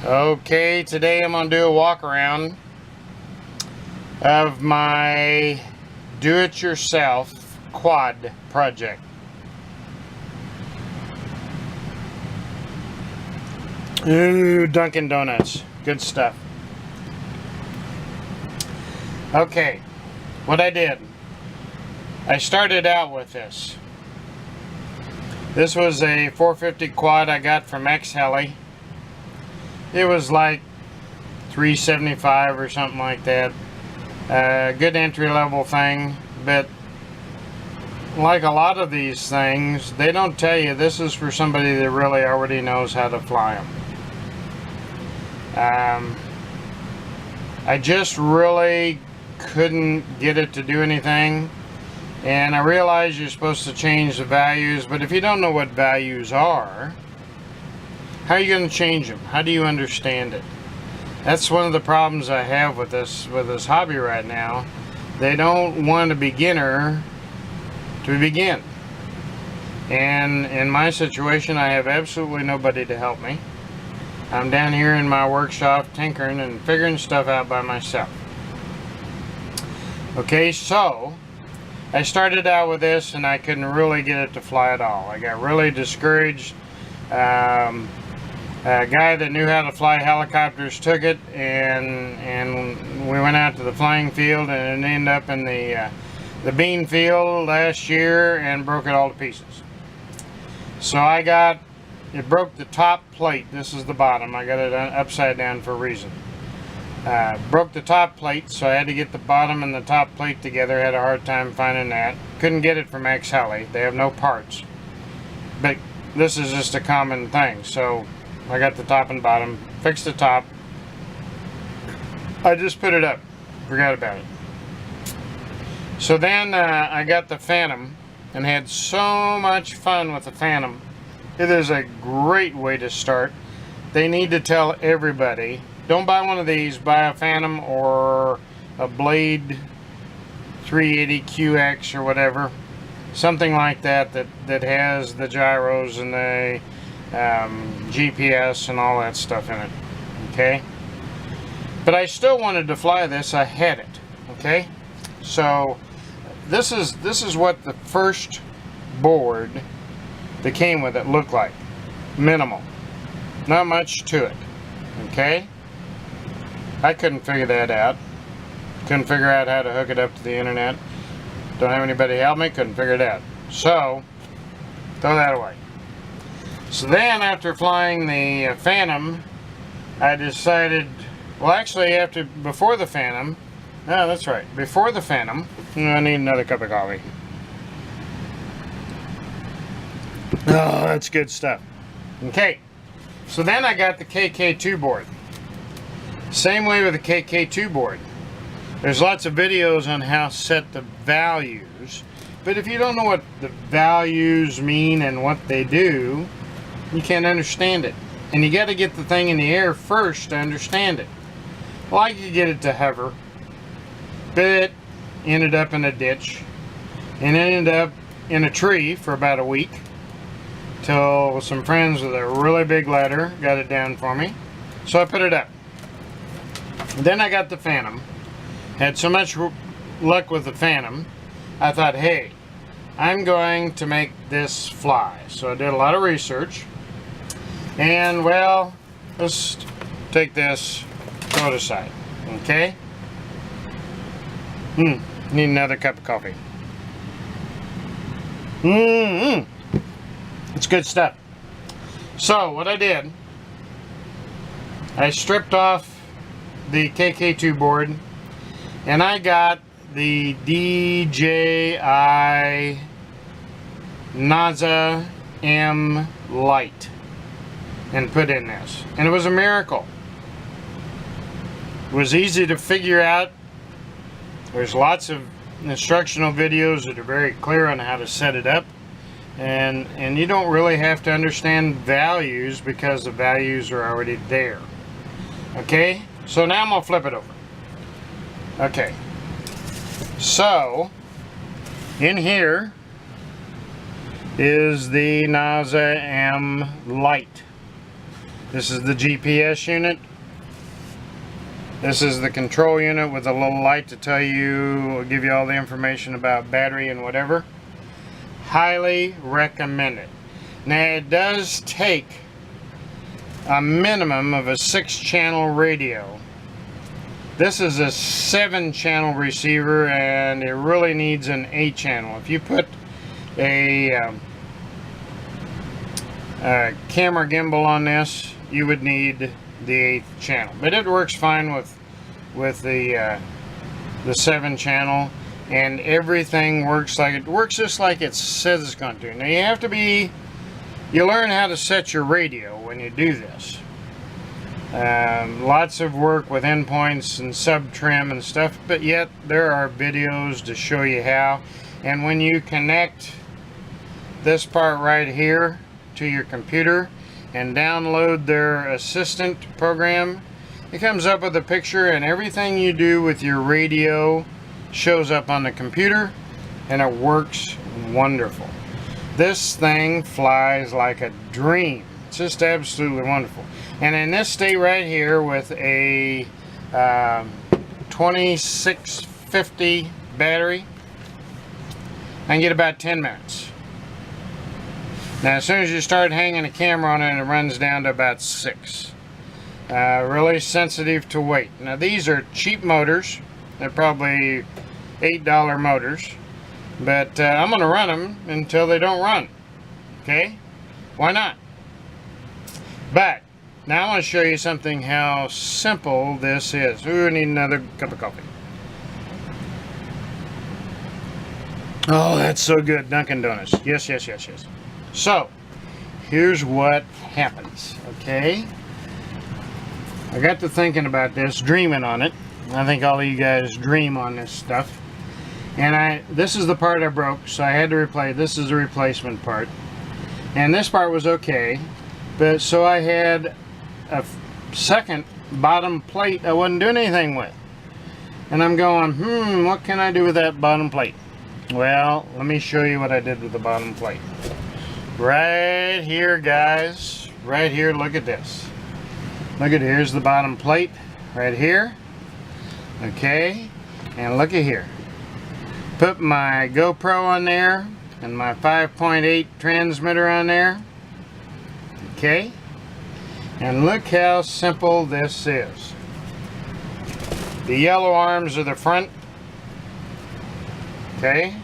Okay, today I'm going to do a walk around of my do-it-yourself quad project. Ooh, Dunkin' Donuts. Good stuff. Okay, what I did. I started out with this. This was a 450 quad I got from X-Heli. It was like $375 or something like that. Good entry-level thing, but like a lot of these things, they don't tell you this is for somebody that really already knows how to fly them. I just really couldn't get it to do anything, and I realize you're supposed to change the values, but if you don't know what values are, how are you going to change them? How do you understand it? That's one of the problems I have with this hobby right now. They don't want a beginner to begin. And in my situation, I have absolutely nobody to help me. I'm down here in my workshop tinkering and figuring stuff out by myself. Okay, so I started out with this and I couldn't really get it to fly at all. I got really discouraged. A guy that knew how to fly helicopters took it, and we went out to the flying field, and it ended up in the bean field last year and broke it all to pieces. So it broke the top plate. This is the bottom. I got it upside down for a reason. Broke the top plate, so I had to get the bottom and the top plate together. Had a hard time finding that. Couldn't get it from X-Heli. They have no parts. But this is just a common thing. So I got the top and bottom, fixed the top. I just put it up, forgot about it. So then I got the Phantom and had so much fun with the Phantom. It is a great way to start. They need to tell everybody, don't buy one of these, buy a Phantom or a Blade 380QX or whatever. Something like that has the gyros and the GPS and all that stuff in it. Okay, but I still wanted to fly this. I had it. Okay, so this is what the first board that came with it looked like. Minimal, not much to it. Okay, I couldn't figure that out. Couldn't figure out how to hook it up to the internet. Don't have anybody help me. Couldn't figure it out. So throw that away. So then, after flying the Phantom, I decided, well, actually, before the Phantom, no, that's right, before the Phantom, I need another cup of coffee. Oh, that's good stuff. Okay, so then I got the KK2 board. Same way with the KK2 board. There's lots of videos on how to set the values, but if you don't know what the values mean and what they do, you can't understand it. And you got to get the thing in the air first to understand it. Well, I could get it to hover, but it ended up in a ditch and ended up in a tree for about a week till some friends with a really big ladder got it down for me. So I put it up. Then I got the Phantom. Had so much luck with the Phantom, I thought, hey, I'm going to make this fly. So I did a lot of research. And, well, let's take this, throw it aside, okay? Need another cup of coffee. It's good stuff. So, what I did, I stripped off the KK2 board, and I got the DJI Naza M Lite and put in this, and it was a miracle. It was easy to figure out. There's lots of instructional videos that are very clear on how to set it up, and you don't really have to understand values because the values are already there. Okay, so now I'm gonna flip it over. Okay, so in here is the Naza M Lite. This is the GPS unit. This is the control unit with a little light to tell you, give you all the information about battery and whatever. Highly recommend it. Now it does take a minimum of a 6-channel radio. This is a 7-channel receiver and it really needs an 8-channel. If you put a camera gimbal on this, you would need the 8th channel, but it works fine with the 7-channel, and everything works just like it says it's going to. Now you learn how to set your radio when you do this. Lots of work with endpoints and sub trim and stuff, but yet there are videos to show you how. And when you connect this part right here to your computer and download their assistant program, it comes up with a picture, and everything you do with your radio shows up on the computer, and it works wonderful. This thing flies like a dream. It's just absolutely wonderful. And in this state right here with a 2650 battery, I can get about 10 minutes. Now as soon as you start hanging a camera on it, it runs down to about 6. Really sensitive to weight. Now these are cheap motors. They're probably $8 motors. But I'm going to run them until they don't run. Okay? Why not? But now I want to show you something how simple this is. Ooh, I need another cup of coffee. Oh, that's so good. Dunkin' Donuts. Yes, yes, yes, yes. So, here's what happens, okay? I got to thinking about this, dreaming on it. I think all of you guys dream on this stuff. And this is the part I broke, so I had to replace. This is a replacement part. And this part was okay, but so I had a second bottom plate I wasn't doing anything with. And I'm going, what can I do with that bottom plate? Well, let me show you what I did with the bottom plate. Right here, guys. Right here, look at this. Look at, here's the bottom plate. Right here. Okay. And look at here. Put my GoPro on there. And my 5.8 transmitter on there. Okay. And look how simple this is. The yellow arms are the front. Okay.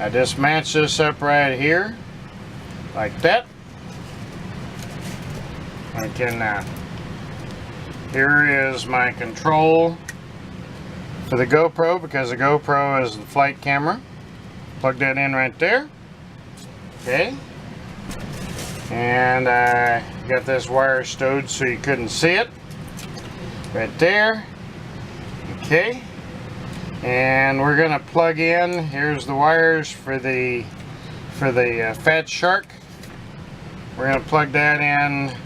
I just match this up right here. Like that. I can, here is my control for the GoPro, because the GoPro is the flight camera. Plug that in right there. Okay. And I got this wire stowed so you couldn't see it. Right there. Okay. And we're going to plug in, here's the wires for the Fat Shark. We're going to plug that in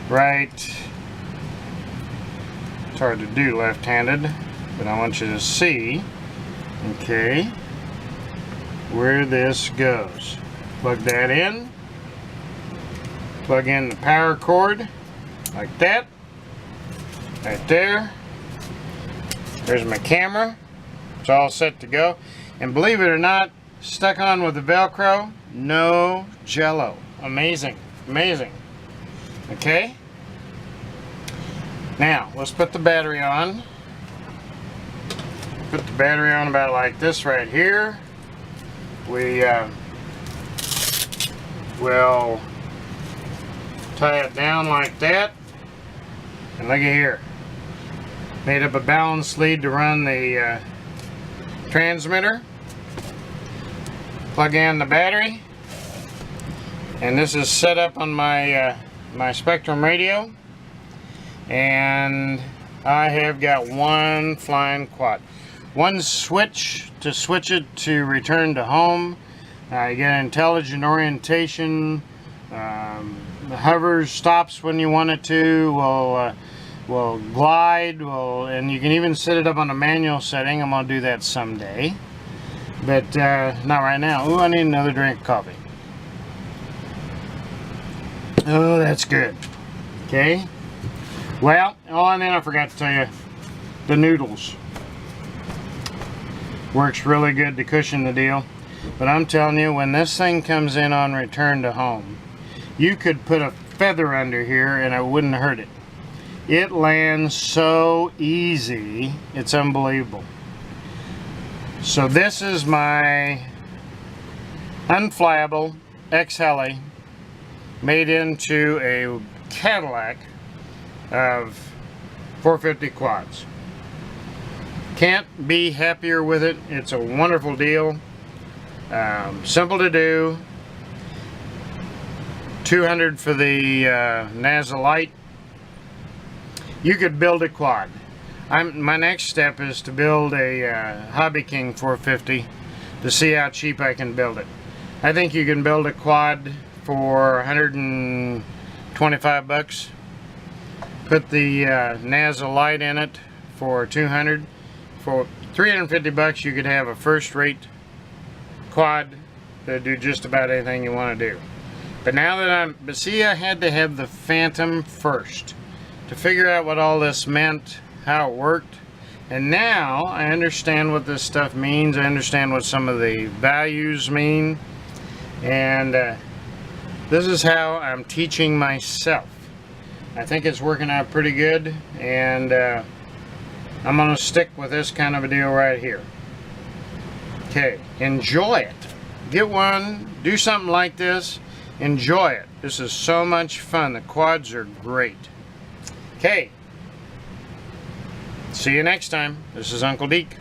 right, it's hard to do left-handed, but I want you to see, okay, where this goes. Plug that in, plug in the power cord, like that, right there. There's my camera, it's all set to go, and believe it or not, stuck on with the Velcro, no jello. Amazing, amazing. Okay, now let's put the battery on. Put the battery on about like this right here. We will tie it down like that, and look at here. Made up a balance lead to run the transmitter. Plug in the battery, and this is set up on my my Spectrum radio, and I have got one flying quad. One switch to switch it to return to home. You get intelligent orientation. The hover stops when you want it to. Will glide. And you can even set it up on a manual setting. I'm gonna do that someday, but not right now. Ooh, I need another drink of coffee. Oh, that's good. Okay. Well, oh, and then I forgot to tell you, the noodles. Works really good to cushion the deal. But I'm telling you, when this thing comes in on return to home, you could put a feather under here and it wouldn't hurt it. It lands so easy, it's unbelievable. So this is my unflyable X-Heli made into a Cadillac of 450 quads. Can't be happier with it. It's a wonderful deal. Simple to do. $200 for the Naza Lite. You could build a quad. My next step is to build a Hobby King 450 to see how cheap I can build it. I think you can build a quad for 125 bucks. Put the Naza Lite in it for 200. For 350 bucks you could have a first-rate quad that'll do just about anything you want to do. But now that but see, I had to have the Phantom first to figure out what all this meant, how it worked, and now I understand what this stuff means. I understand what some of the values mean, and this is how I'm teaching myself. I think it's working out pretty good, and I'm going to stick with this kind of a deal right here. Okay, enjoy it. Get one, do something like this, enjoy it. This is so much fun. The quads are great. Okay, see you next time. This is Uncle Deke.